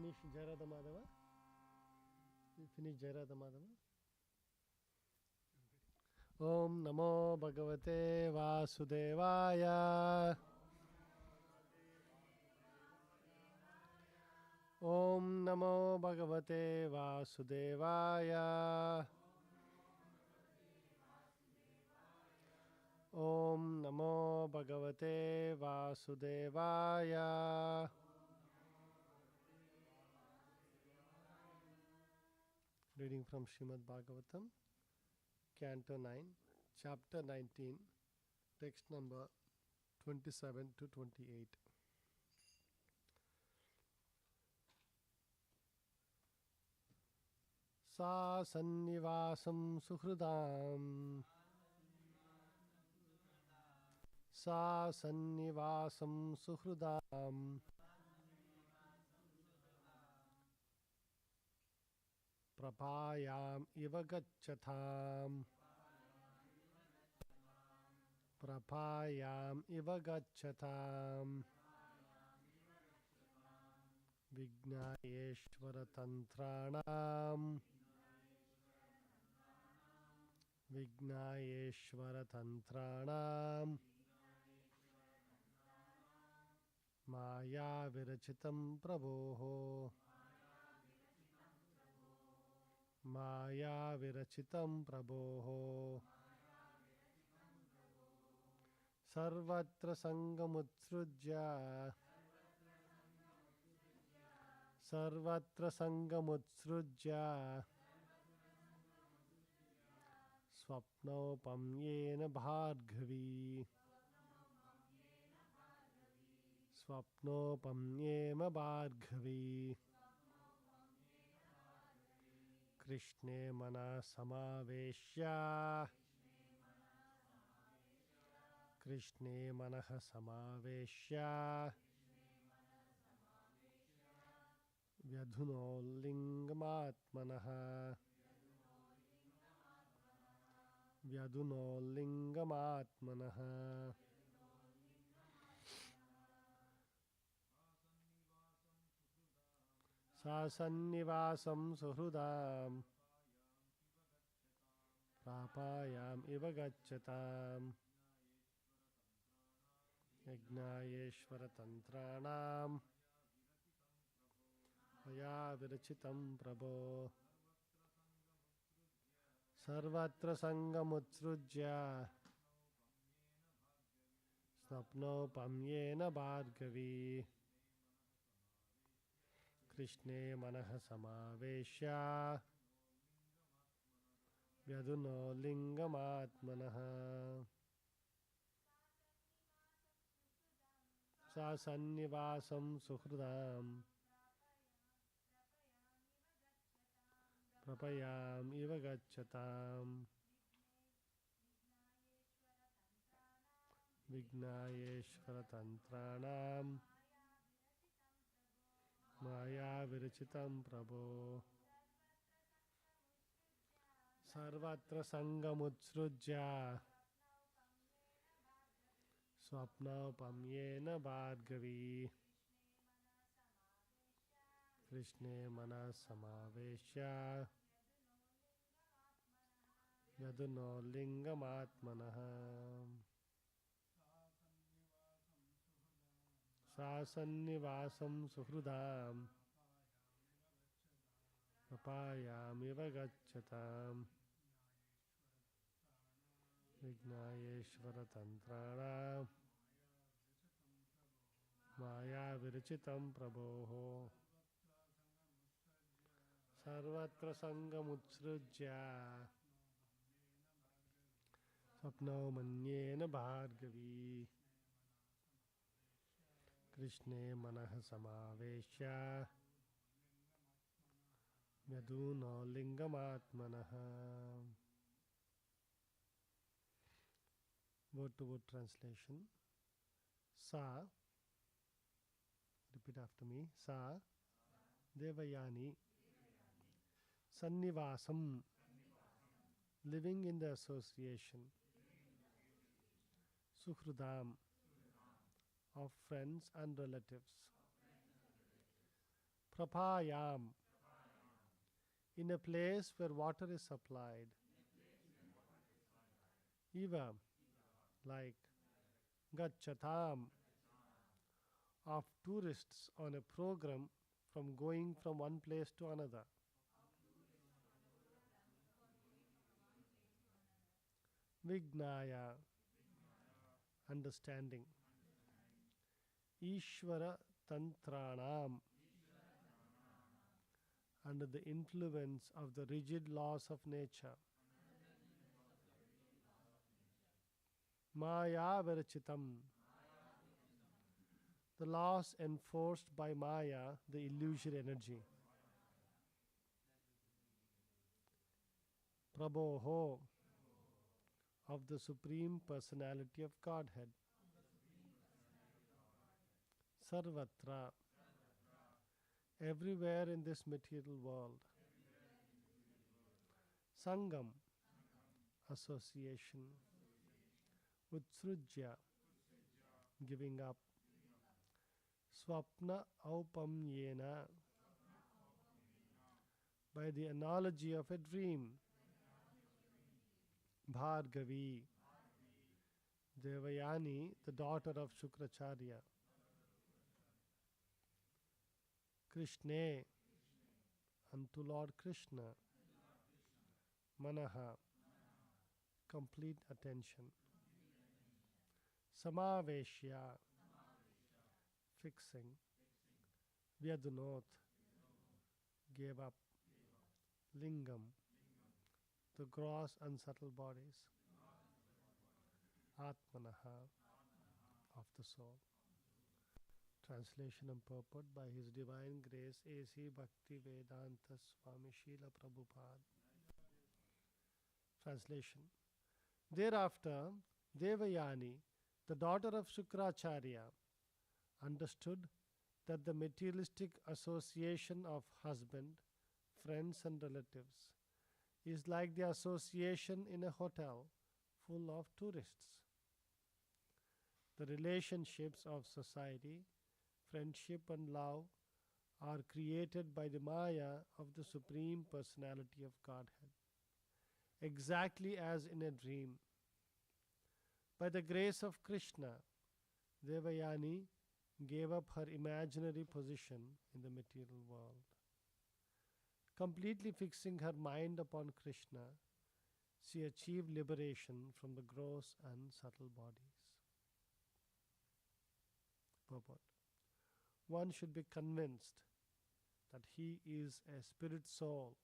finish Jairada Madhava? You finish Jairada Madhava? Om Namo Bhagavate Vasudevaya. Om Namo Bhagavate Vasudevaya. Om Namo Bhagavate Vasudevaya. Reading from Srimad Bhagavatam, Canto 9, Chapter 19, text number 27 to 28. Sa sannivasam suhridam. Sa sannivasam suhridam. Prapayam iva gacchatam. Prapayam iva gacchatam. Vignayeshvara tantranam. Vignayeshvara tantranam. Maya virachitam prabhoho. Maya virachitam prabhoho. Sarvatra sangamutsrujya. Sarvatra sangamutsrujya. Swapnopam yena bhargavi. Swapnopam yena bhargavi. Krishne mana samaveshya. Krishne manaha samaveshya. Vyadhuno lingamatmanaha. Vyadhuno lingamatmanaha. Sasannivasam suhrudam. Prapayam iva gacchatam. Vignayeshvara tantranam. Maya virachitam prabho. Sarvatra sangamutsrujya. Snapnopam yena bhargavi. Krishne manaha samaveshya. Vyadhuno lingamatmanaha. Sa sannivasam suhridam. Prapayam iva gacchatam. Vignayeshvara tantranam. Maya virachitam prabho. Sarvatra sangamutsrujya. Swapnopam yena bhargavi. Krishne mana samaveshya. Vyadhuno lingamatmanaha. Sasannivasam suhridam. Prapayam iva gacchatam. Vignayeshvara tantranam. Maya virachitam prabhoho. Sarvatra sangamutsrujya. Swapno manyena bhargavi. Krishne manaha samaveshya. Vyadhuno lingamatmanaha. Word to word translation. Sa, repeat after me. Sa, Devayani, Sannivasam, living in the association. Suhridam, of friends and relatives. Prapayam, in a place where water is supplied. Eva, like Gachatam, of tourists on a program from going from one place to another. Vignaya, understanding. Ishvara Tantranam, under the influence of the rigid laws of nature. Maya Virachitam, the laws enforced by Maya, the illusory energy. Prabhu, of the Supreme Personality of Godhead. Sarvatra, everywhere in this material world. Sangam, association. Utsrujya, giving up. Swapna aupamyena, by the analogy of a dream. Bhargavi, Devayani, the daughter of Shukracharya. Krishna, unto Lord Krishna. Manaha, complete attention. Samaveshya, fixing. Vyadunot, gave up. Lingam, the gross and subtle bodies. Atmanaha, of the soul. Translation and purport by His Divine Grace A.C. Bhakti Vedanta Swami Srila Prabhupada. Translation. Thereafter, Devayani, the daughter of Shukracharya, understood that the materialistic association of husband, friends and relatives is like the association in a hotel full of tourists. The relationships of society, friendship and love are created by the Maya of the Supreme Personality of Godhead, exactly as in a dream. By the grace of Krishna, Devayani gave up her imaginary position in the material world. Completely fixing her mind upon Krishna, she achieved liberation from the gross and subtle bodies. Purport. One should be convinced that he is a spirit soul,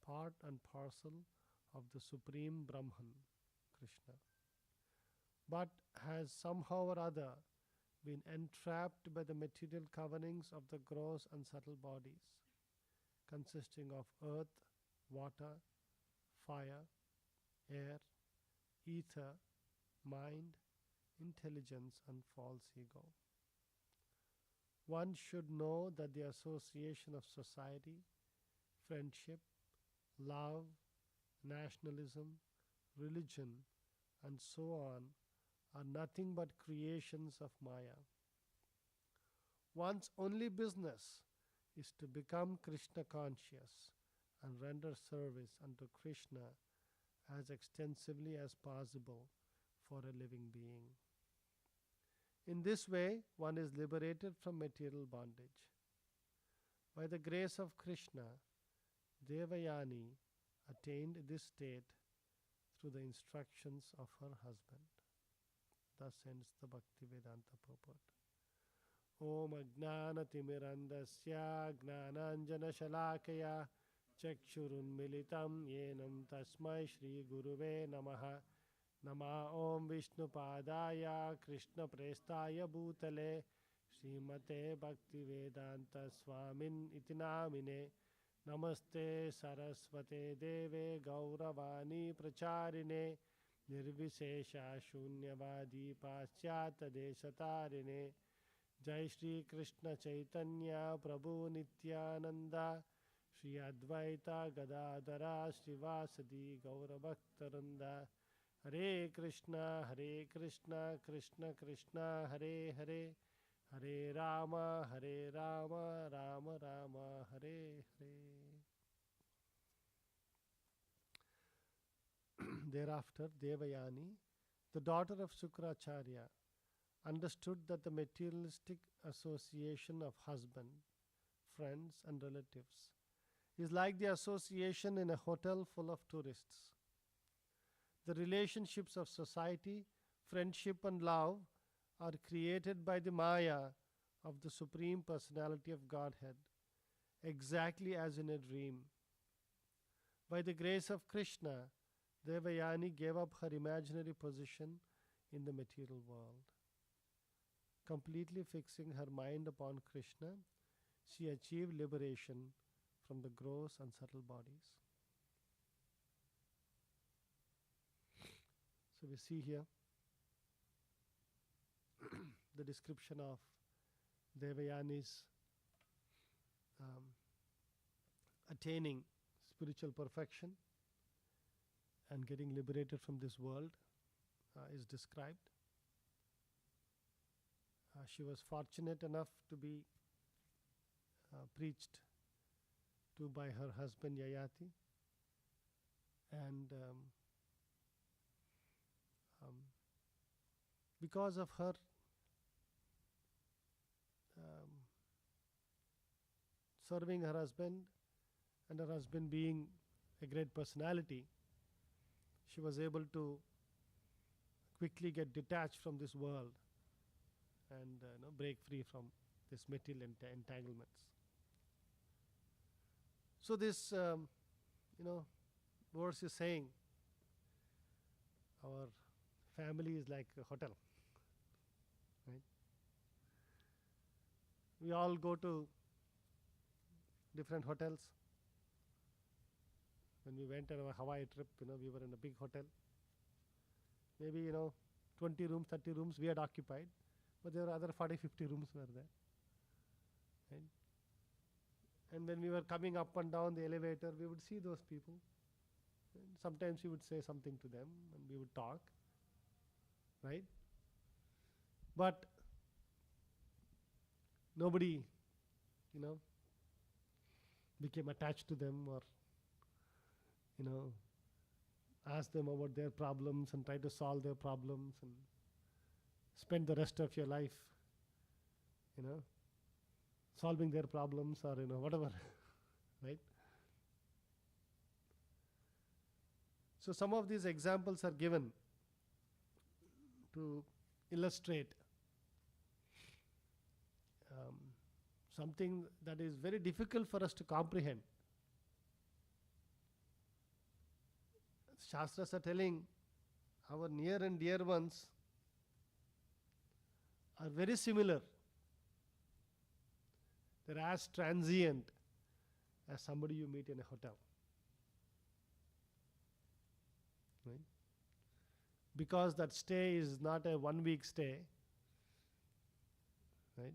part and parcel of the Supreme Brahman, Krishna, but has somehow or other been entrapped by the material coverings of the gross and subtle bodies, consisting of earth, water, fire, air, ether, mind, intelligence, and false ego. One should know that the association of society, friendship, love, nationalism, religion, and so on are nothing but creations of Maya. One's only business is to become Krishna conscious and render service unto Krishna as extensively as possible for a living being. In this way, one is liberated from material bondage. By the grace of Krishna, Devayani attained this state through the instructions of her husband. Thus ends the Bhakti Vedanta purport. Om Ajnanatimirandasya Gnananjana Shalakaya Chakshurunmilitam Yenam Tasmai Shri Guruve Namaha Nama Om Vishnupadaya Krishna Prestaya Bhutale Srimate Bhakti Vedanta Swamin Itinamine Namaste Saraswate Deve Gauravani Pracharine Nirvishesha Shunyavadi Paschata Deshatarine Jai Shri Krishna Chaitanya Prabhu Nityananda Shri Advaita Gadadara Srivasadi Gauravaktaranda Hare Krishna Krishna Krishna Hare Hare Hare Rama, Hare Rama, Rama Rama, Hare Hare. Thereafter, Devayani, the daughter of Shukracharya, understood that the materialistic association of husband, friends, and relatives is like the association in a hotel full of tourists. The relationships of society, friendship, and love are created by the Maya of the Supreme Personality of Godhead, exactly as in a dream. By the grace of Krishna, Devayani gave up her imaginary position in the material world. Completely fixing her mind upon Krishna, she achieved liberation from the gross and subtle bodies. So we see here the description of Devayani's attaining spiritual perfection and getting liberated from this world is described. She was fortunate enough to be preached to by her husband Yayati, and because of her serving her husband and her husband being a great personality, she was able to quickly get detached from this world and break free from this material entanglements. So this verse is saying our family is like a hotel, right? We all go to different hotels. When we went on our Hawaii trip, we were in a big hotel. Maybe 20 rooms, 30 rooms we had occupied, but there were other 40, 50 rooms were there. Right? And when we were coming up and down the elevator, we would see those people. And sometimes we would say something to them and we would talk. Right? But nobody, became attached to them or, ask them about their problems and try to solve their problems and spend the rest of your life, solving their problems or, whatever, right? So some of these examples are given to illustrate something that is very difficult for us to comprehend. Shastras are telling our near and dear ones are very similar. They're as transient as somebody you meet in a hotel. Right? Because that stay is not a 1 week stay. Right?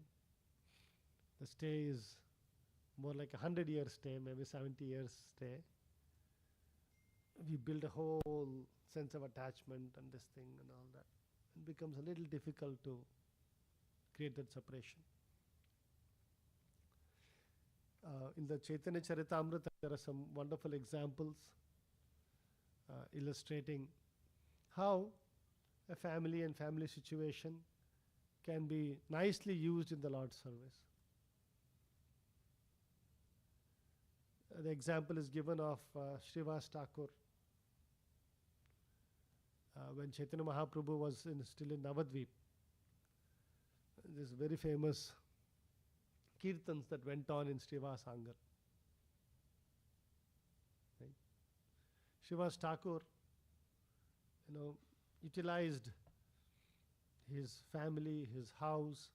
The stay is more like 100-year stay, maybe 70 years stay. We build a whole sense of attachment and this thing and all that. It becomes a little difficult to create that separation. In the Chaitanya Charitamrita, there are some wonderful examples illustrating how a family and family situation can be nicely used in the Lord's service. The example is given of Srivas Thakur. When Chaitanya Mahaprabhu was still in Navadvip, this very famous kirtans that went on in Srivas Angar. Right? Srivas Thakur, utilized his family, his house,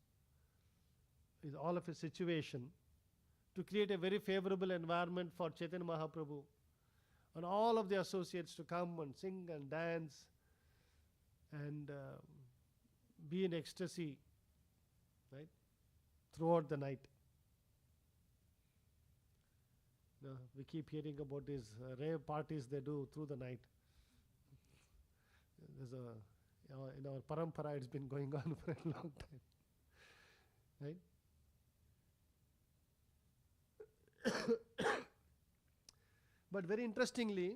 all of his situation to create a very favorable environment for Chaitanya Mahaprabhu and all of the associates to come and sing and dance and be in ecstasy, right, throughout the night. We keep hearing about these rave parties they do through the night. There's in our parampara, it's been going on for a long time. right? But very interestingly,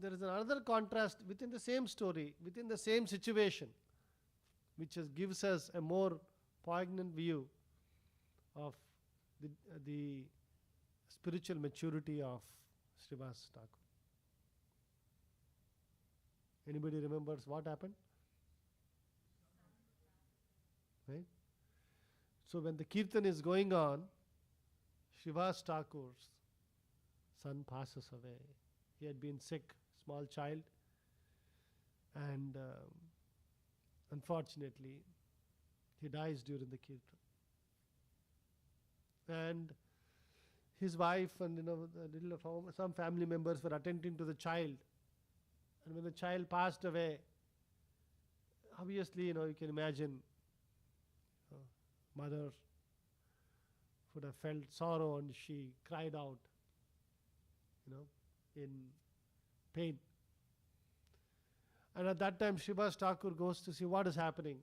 there is another contrast within the same story, within the same situation, which gives us a more poignant view of the spiritual maturity of Srivas Thakur. Anybody remembers what happened? Right? So when the kirtan is going on, Srivas Thakur's son passes away. He had been sick, small child, and unfortunately, he dies during the kirtan. And his wife and some family members were attending to the child. And when the child passed away, obviously, you can imagine, mother would have felt sorrow and she cried out, in pain. And at that time, Srivas Thakur goes to see what is happening.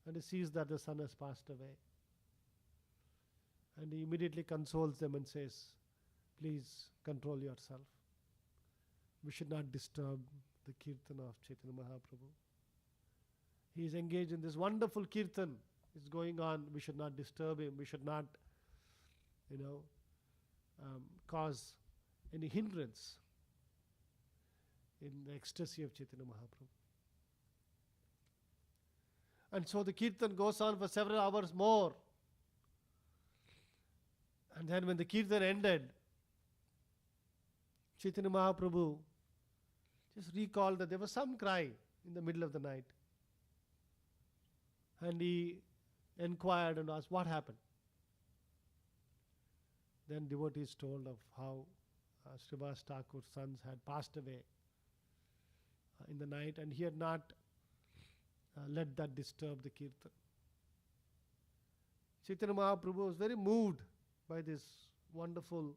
And he sees that the son has passed away. And he immediately consoles them and says, please control yourself. We should not disturb the kirtan of Chaitanya Mahaprabhu. He is engaged in this wonderful kirtan. It's going on. We should not disturb him. We should not, cause any hindrance in the ecstasy of Chaitanya Mahaprabhu. And so the kirtan goes on for several hours more. And then when the kirtan ended, Chaitanya Mahaprabhu just recalled that there was some cry in the middle of the night. And he inquired and asked, what happened? Then devotees told of how Srivas Thakur's sons had passed away in the night, and he had not let that disturb the kirtan. Chaitanya Mahaprabhu was very moved by these wonderful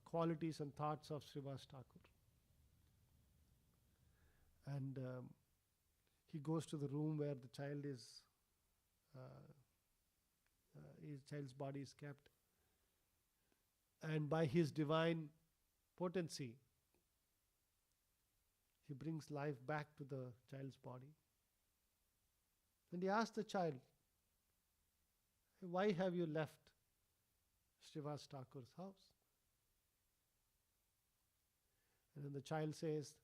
qualities and thoughts of Srivas Thakur. And he goes to the room where the child is, his child's body is kept. And by his divine potency, he brings life back to the child's body. And he asked the child, why have you left Srivas Thakur's house? And then the child says,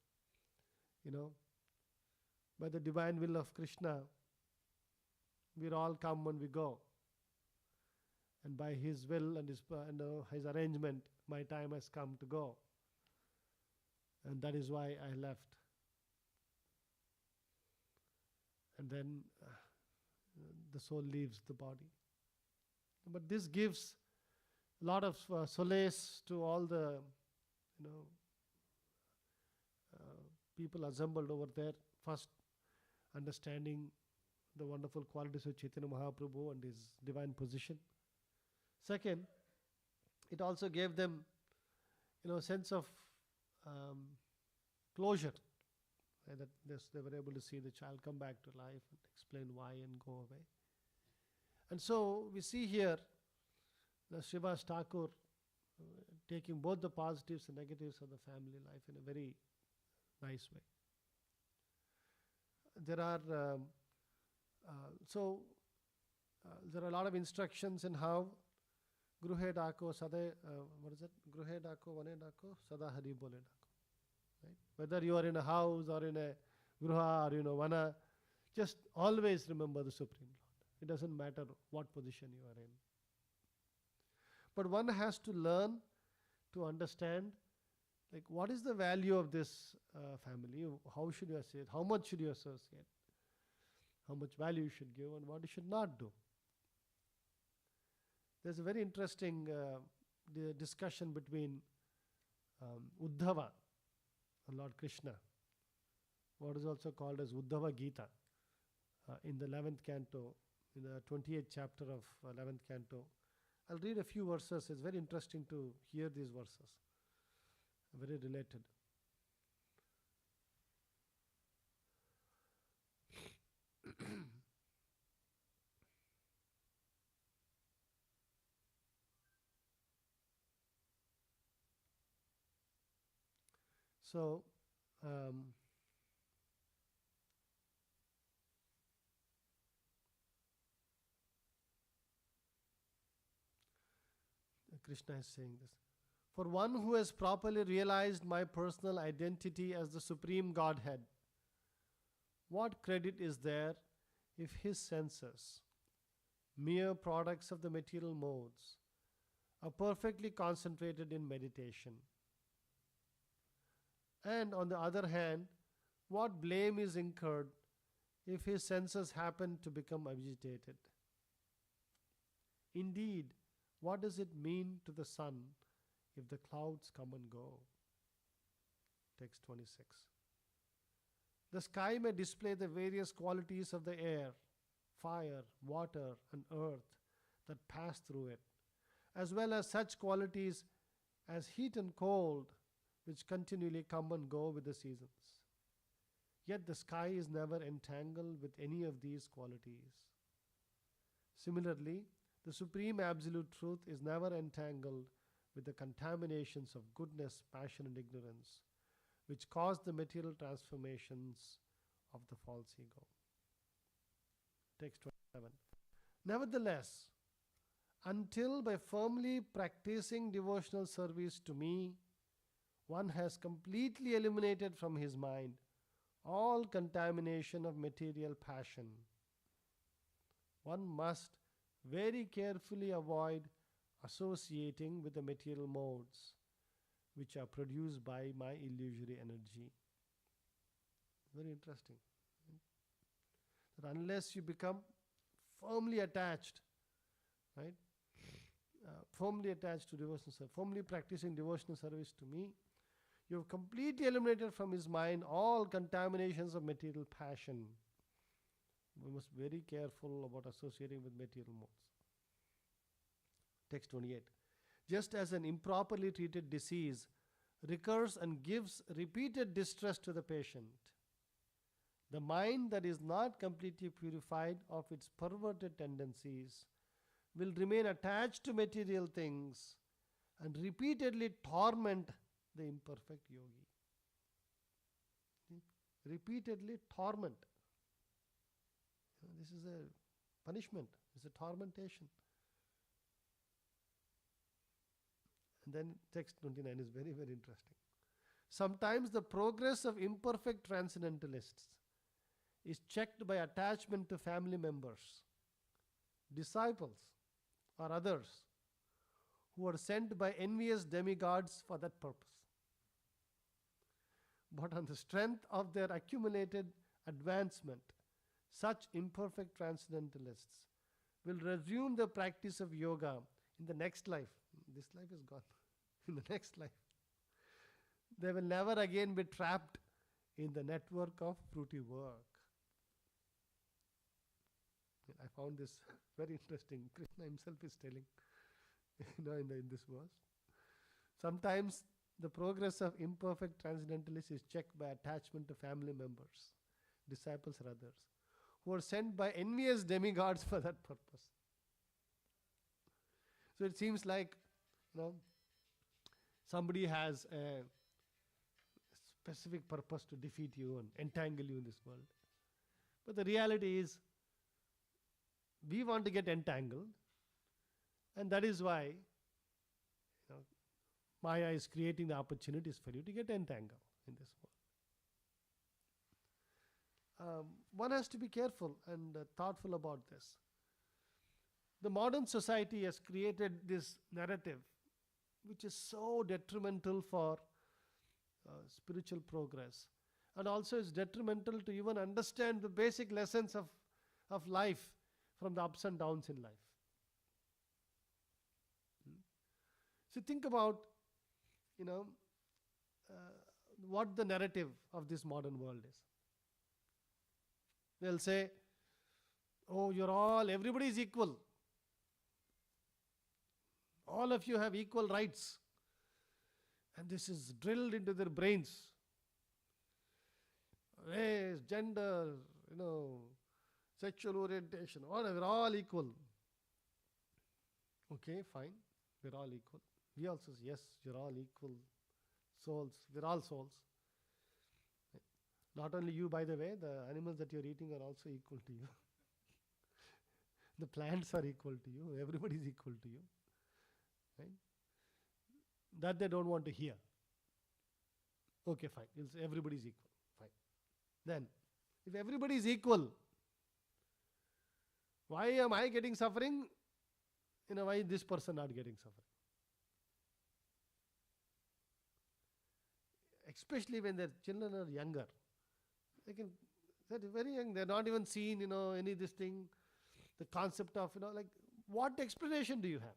by the divine will of Krishna, we all come and we go. And by his will and his arrangement, my time has come to go. And that is why I left. And then the soul leaves the body. But this gives a lot of solace to all the, people assembled over there. First, understanding the wonderful qualities of Chaitanya Mahaprabhu and his divine position. Second, it also gave them, a sense of closure. That they were able to see the child come back to life and explain why and go away. And so we see here the Srivas Thakur taking both the positives and negatives of the family life in a very nice way. There are there are a lot of instructions in how Gruhe Dako Sada, Gruhe Dako Vane Dako Sada Hari Bole Dako. Right? Whether you are in a house or in a Gruha or in a Vana, just always remember the Supreme Lord. It doesn't matter what position you are in. But one has to learn to understand, what is the value of this family? How should you associate? How much should you associate? How much value you should give and what you should not do. There's a very interesting discussion between Uddhava and Lord Krishna, what is also called as Uddhava Gita, in the 11th canto, in the 28th chapter of 11th canto. I'll read a few verses. It's very interesting to hear these verses. Very related. So, um, Krishna is saying this. For one who has properly realized my personal identity as the Supreme Godhead, what credit is there if his senses, mere products of the material modes, are perfectly concentrated in meditation? And on the other hand, what blame is incurred if his senses happen to become agitated? Indeed, what does it mean to the sun if the clouds come and go? Text 26. The sky may display the various qualities of the air, fire, water, and earth that pass through it, as well as such qualities as heat and cold, which continually come and go with the seasons. Yet the sky is never entangled with any of these qualities. Similarly, the Supreme Absolute Truth is never entangled with the contaminations of goodness, passion, and ignorance, which cause the material transformations of the false ego. Text 27. Nevertheless, until by firmly practicing devotional service to me, one has completely eliminated from his mind all contamination of material passion, one must very carefully avoid associating with the material modes which are produced by my illusory energy. Very interesting. That unless you become firmly attached, right? Firmly attached to devotional service, firmly practicing devotional service to me, you have completely eliminated from his mind all contaminations of material passion. We must be very careful about associating with material modes. Text 28. Just as an improperly treated disease recurs and gives repeated distress to the patient, the mind that is not completely purified of its perverted tendencies will remain attached to material things and repeatedly torment the imperfect yogi. Repeatedly torment. This is a punishment, it's a tormentation. And then text 29 is very, very interesting. Sometimes the progress of imperfect transcendentalists is checked by attachment to family members, disciples, or others who are sent by envious demigods for that purpose. But on the strength of their accumulated advancement, such imperfect transcendentalists will resume the practice of yoga in the next life. This life is gone. In the next life, they will never again be trapped in the network of fruity work. I found this very interesting. Krishna himself is telling, in this verse. Sometimes the progress of imperfect transcendentalists is checked by attachment to family members, disciples, or others who are sent by envious demigods for that purpose. So it seems like, somebody has a specific purpose to defeat you and entangle you in this world. But the reality is, we want to get entangled, and that is why Maya is creating the opportunities for you to get entangled in this world. One has to be careful and thoughtful about this. The modern society has created this narrative which is so detrimental for spiritual progress, and also is detrimental to even understand the basic lessons of life from the ups and downs in life. So think about, what the narrative of this modern world is. They'll say, oh, everybody is equal. All of you have equal rights. And this is drilled into their brains. Race, gender, sexual orientation, whatever, we're all equal. Okay, fine, we're all equal. We also say, yes, you're all equal souls. We're all souls. Not only you, by the way, the animals that you're eating are also equal to you. The plants are equal to you. Everybody is equal to you. Right? That they don't want to hear. Okay, fine. You'll say everybody is equal. Fine. Then, if everybody is equal, why am I getting suffering? Why is this person not getting suffering? Especially when their children are younger. They're very young. They're not even seen, any this thing. The concept of, what explanation do you have?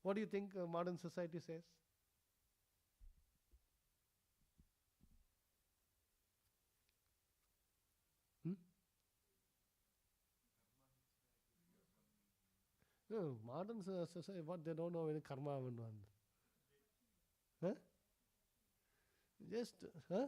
What do you think modern society says? Hmm? No, modern society, what they don't know any karma. Huh? Just, huh?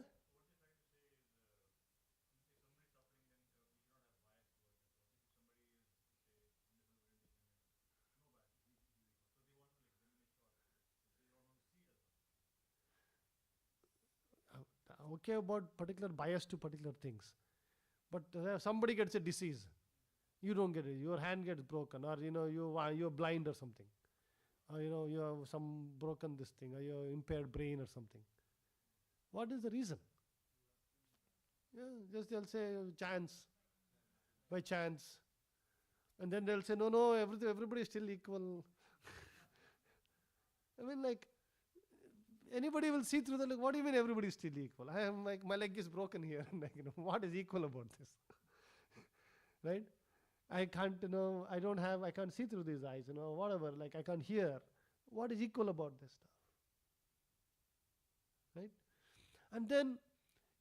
Okay about particular bias to particular things. But somebody gets a disease. You don't get it. Your hand gets broken, or you're blind or something. Or you have some broken this thing, or you have impaired brain or something. What is the reason? Yeah, just they'll say chance, by chance. And then they'll say, no, everybody is still equal. I mean, anybody will see through what do you mean everybody is still equal? I am my leg is broken here. And what is equal about this? Right? I can't, I can't see through these eyes, whatever, I can't hear. What is equal about this stuff? Right? And then,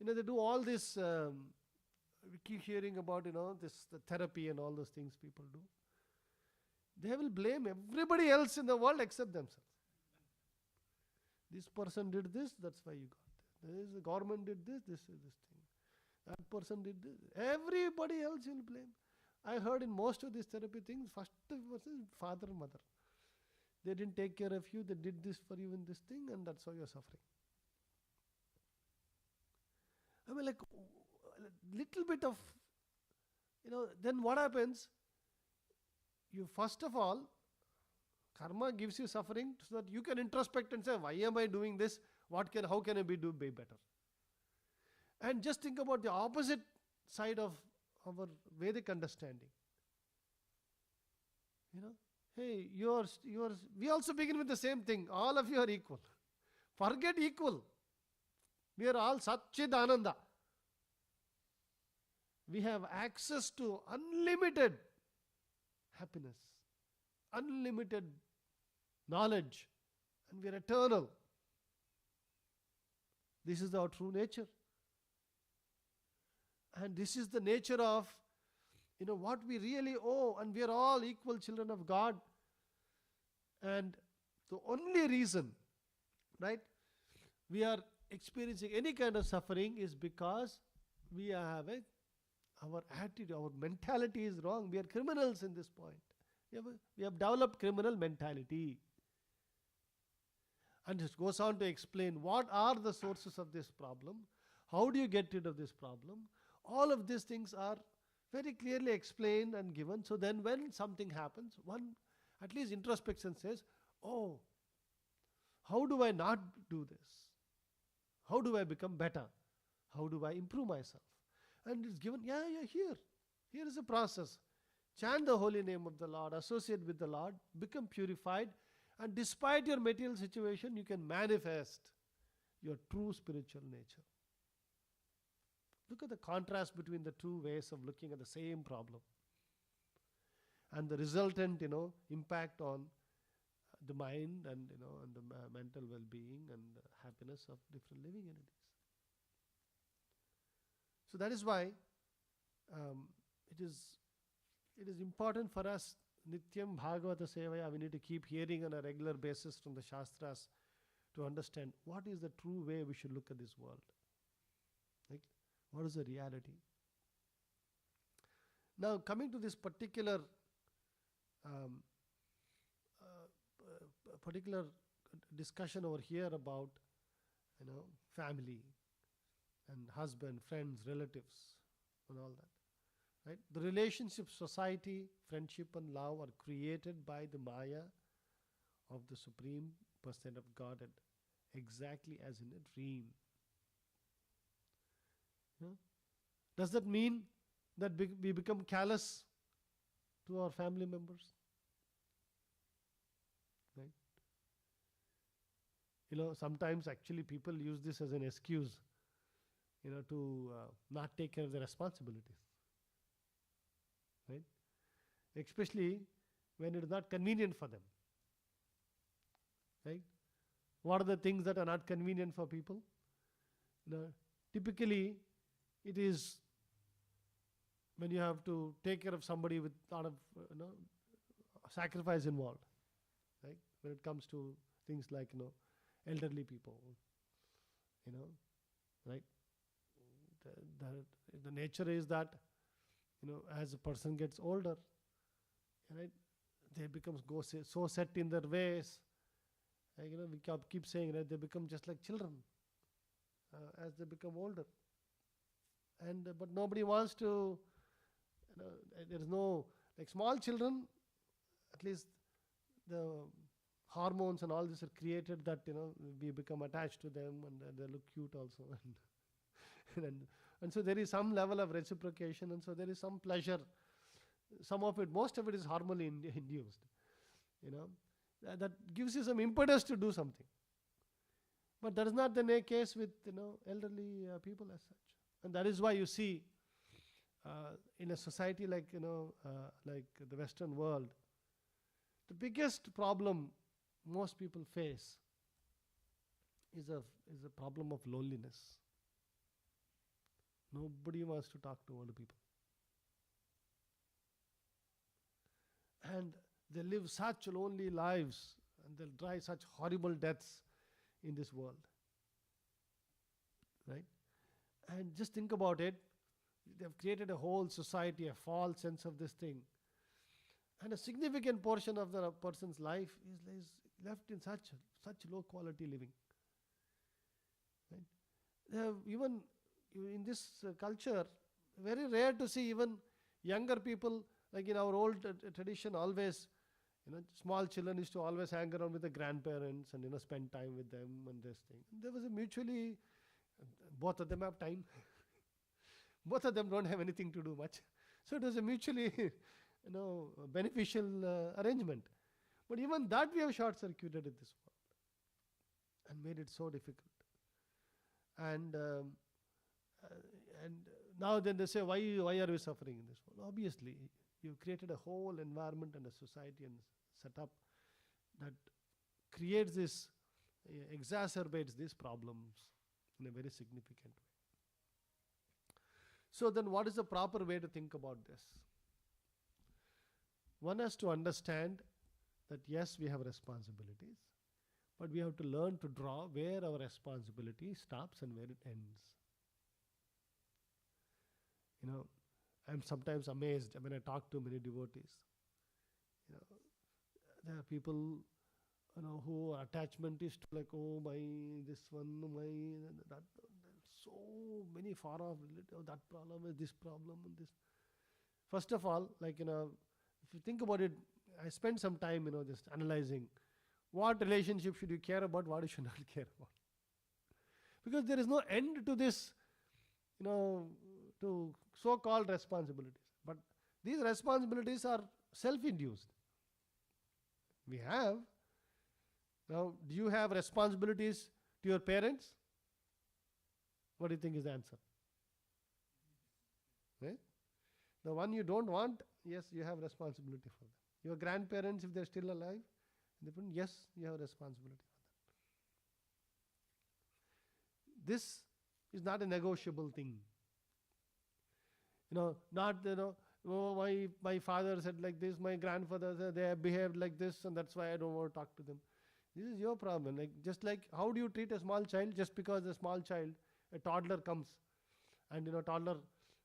they do all this, we keep hearing about, the therapy and all those things people do. They will blame everybody else in the world except themselves. This person did this, that's why you got this. The government did this is this thing. That person did this. Everybody else will blame. I heard in most of these therapy things, first person is father and mother. They didn't take care of you, they did this for you in this thing, and that's why you're suffering. I mean, little bit of, then what happens? You first of all, karma gives you suffering so that you can introspect and say, why am I doing this? How can I be better? And just think about the opposite side of our Vedic understanding. Hey, we also begin with the same thing. All of you are equal. Forget equal. We are all Satchid Ananda. We have access to unlimited happiness, unlimited knowledge, and we are eternal. This is our true nature. And this is the nature of, what we really owe, and we are all equal children of God. And the only reason, right, we are experiencing any kind of suffering is because we have our attitude, our mentality is wrong. We are criminals in this point. We have developed criminal mentality. And it goes on to explain what are the sources of this problem, how do you get rid of this problem. All of these things are very clearly explained and given. So then when something happens, one at least introspection says, oh, how do I not do this? How do I become better? How do I improve myself? And it's given, you're here. Here is a process. Chant the holy name of the Lord, associate with the Lord, become purified, and despite your material situation, you can manifest your true spiritual nature. Look at the contrast between the two ways of looking at the same problem. And the resultant, impact on the mind and, and the mental well-being and happiness of different living entities. So that is why it is important for us, Nityam Bhagavata Sevaya, we need to keep hearing on a regular basis from the Shastras to understand what is the true way we should look at this world. What is the reality? Now, coming to this particular discussion over here about, family, husband, friends, relatives, and all that. Right? The relationships, society, friendship, and love are created by the Maya of the Supreme Person of Godhead, exactly as in a dream. You know? Does that mean that we become callous to our family members? Right? Sometimes actually people use this as an excuse, to not take care of their responsibilities. Right? Especially when it is not convenient for them. Right? What are the things that are not convenient for people? Typically, it is when you have to take care of somebody with a lot of sacrifice involved. Right? When it comes to things like elderly people, right? The nature is that as a person gets older, right, they become so set in their ways. Like, we keep saying that they become just like children as they become older. And but nobody wants to. There is no, like, small children. At least the hormones and all this are created that we become attached to them, and they look cute also. And so there is some level of reciprocation, and so there is some pleasure. Some of it, most of it is hormonally induced. That gives you some impetus to do something. But that is not the case with elderly people as such. And that is why you see in a society like like the Western world, the biggest problem most people face is a problem of loneliness. Nobody wants to talk to older people. And they live such lonely lives, and they'll die such horrible deaths in this world. Right? And just think about it. They've created a whole society, a false sense of this thing. And a significant portion of the person's life is left in such low quality living. Right? Even in this culture, very rare to see even younger people, like in our old tradition, always, small children used to always hang around with the grandparents and spend time with them and this thing. There was a mutually, both of them have time. Both of them don't have anything to do much. So it was a mutually beneficial arrangement. But even that we have short-circuited in this world and made it so difficult. And now then they say, why are we suffering in this world? Obviously, you've created a whole environment and a society and set up that creates this, exacerbates these problems in a very significant way. So then what is the proper way to think about this? One has to understand that yes, we have responsibilities, but we have to learn to draw where our responsibility stops and where it ends. I'm sometimes amazed when I talk to many devotees. There are people, who attachment is to, like, oh my, this one, my, that, so many far off relative, that problem is this problem and this. First of all, like, if you think about it, I spent some time, just analyzing what relationship should you care about, what you should not care about. Because there is no end to this, to so-called responsibilities. But these responsibilities are self-induced. We have. Now, do you have responsibilities to your parents? What do you think is the answer? Right? The one you don't want, yes, you have responsibility for them. Your grandparents, if they're still alive, yes, you have responsibility for them. This is not a negotiable thing. Not, oh, my father said like this, my grandfather said they have behaved like this, and that's why I don't want to talk to them. This is your problem. Like, just like, how do you treat a small child? Just because a small child, a toddler comes, and toddler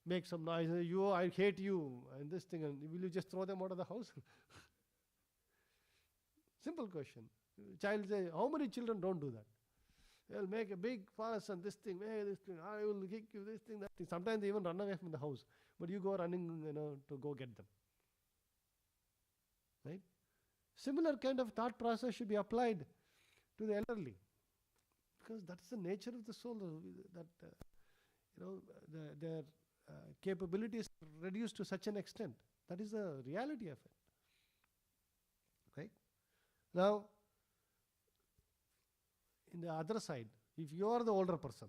makes some noise, I hate you, and this thing, and will you just throw them out of the house? Simple question. Child says, how many children don't do that? They'll make a big fuss and this thing, hey, this thing, I will kick you, this thing, that thing. Sometimes they even run away from the house. But you go running, to go get them. Right? Similar kind of thought process should be applied to the elderly. Because that's the nature of the soul, that, their capabilities are reduced to such an extent. That is the reality of it. Right? Now, in the other side, if you are the older person,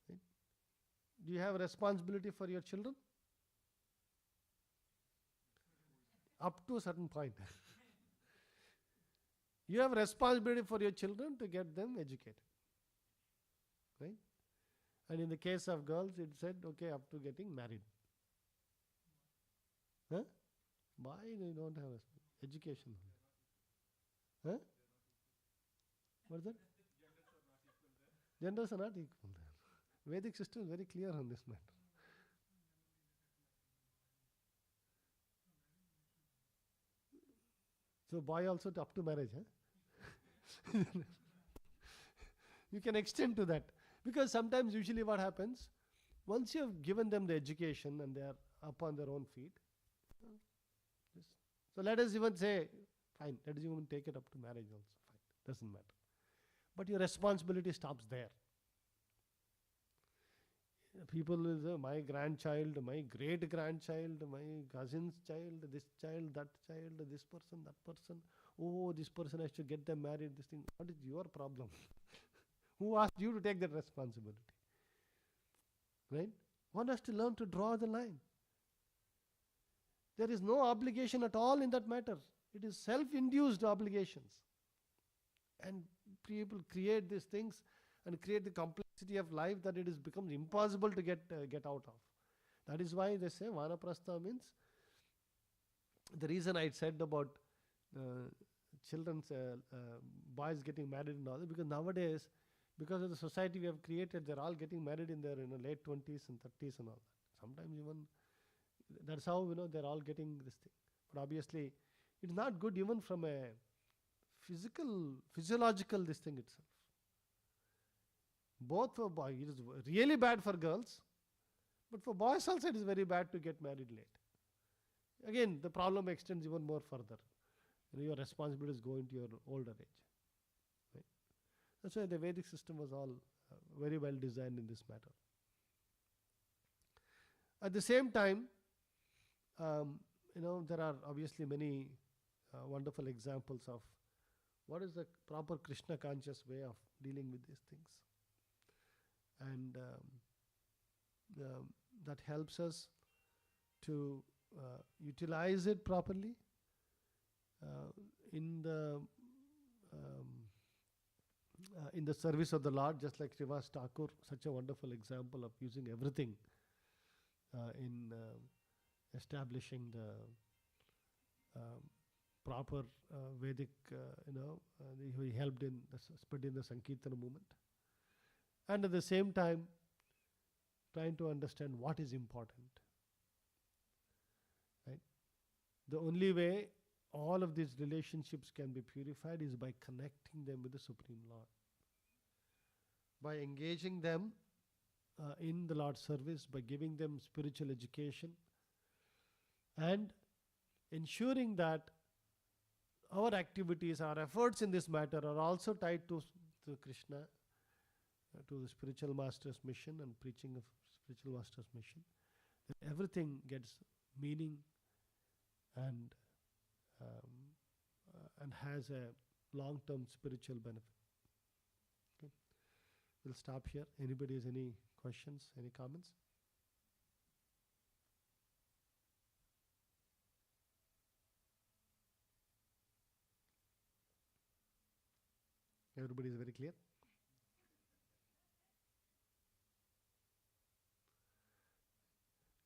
right, do you have a responsibility for your children? Up to a certain point. You have a responsibility for your children to get them educated. Right? And in the case of girls, it said, okay, up to getting married. Huh? Why they don't have education? Huh? What is that? Genders are not equal there. Vedic system is very clear on this matter. So boy also up to marriage, huh? You can extend to that. Because sometimes usually what happens, once you have given them the education and they are up on their own feet, so let us even say, fine, let us even take it up to marriage also, fine, doesn't matter. But your responsibility stops there. People will say, my grandchild, my great-grandchild, my cousin's child, this child, this person, that person. Oh, this person has to get them married, this thing. What is your problem? Who asked you to take that responsibility? Right? One has to learn to draw the line. There is no obligation at all in that matter. It is self-induced obligations. And people create these things and create the complexity of life that it becomes impossible to get out of. That is why they say Vanaprastha means, the reason I said about children's boys getting married and all that, because nowadays, because of the society we have created, they're all getting married in their late 20s and 30s and all that. Sometimes even, that's how they're all getting this thing. But obviously, it's not good even from a physiological this thing itself. Both for boys, it is really bad for girls, but for boys also it is very bad to get married late. Again, the problem extends even more further. Your responsibilities go into your older age. Right? That's why the Vedic system was all very well designed in this matter. At the same time, there are obviously many wonderful examples of what is the proper Krishna conscious way of dealing with these things. And that helps us to utilize it properly in the service of the Lord, just like Srivas Thakur, such a wonderful example of using everything in establishing the proper Vedic, he helped in spreading the Sankirtana movement. And at the same time, trying to understand what is important. Right? The only way all of these relationships can be purified is by connecting them with the Supreme Lord. By engaging them in the Lord's service, by giving them spiritual education, and ensuring that our activities, our efforts in this matter are also tied to Krishna, to the spiritual master's mission and preaching of spiritual master's mission. Everything gets meaning and has a long-term spiritual benefit. Okay. We'll stop here. Anybody has any questions, any comments? Everybody is very clear?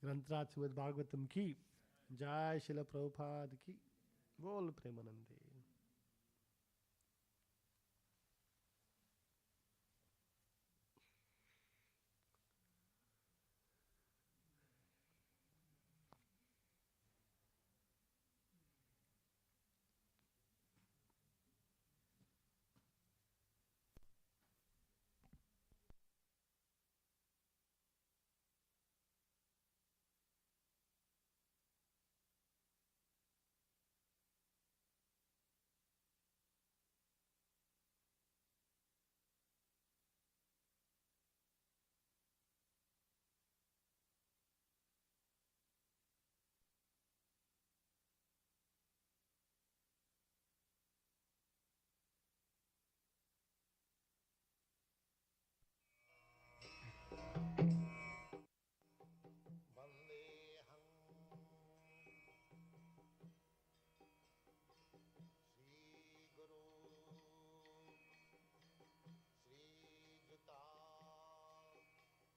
ग्रंथराज Shrimad Bhagavatam की जय, श्रील प्रभुपाद की बोल प्रेमानंदे।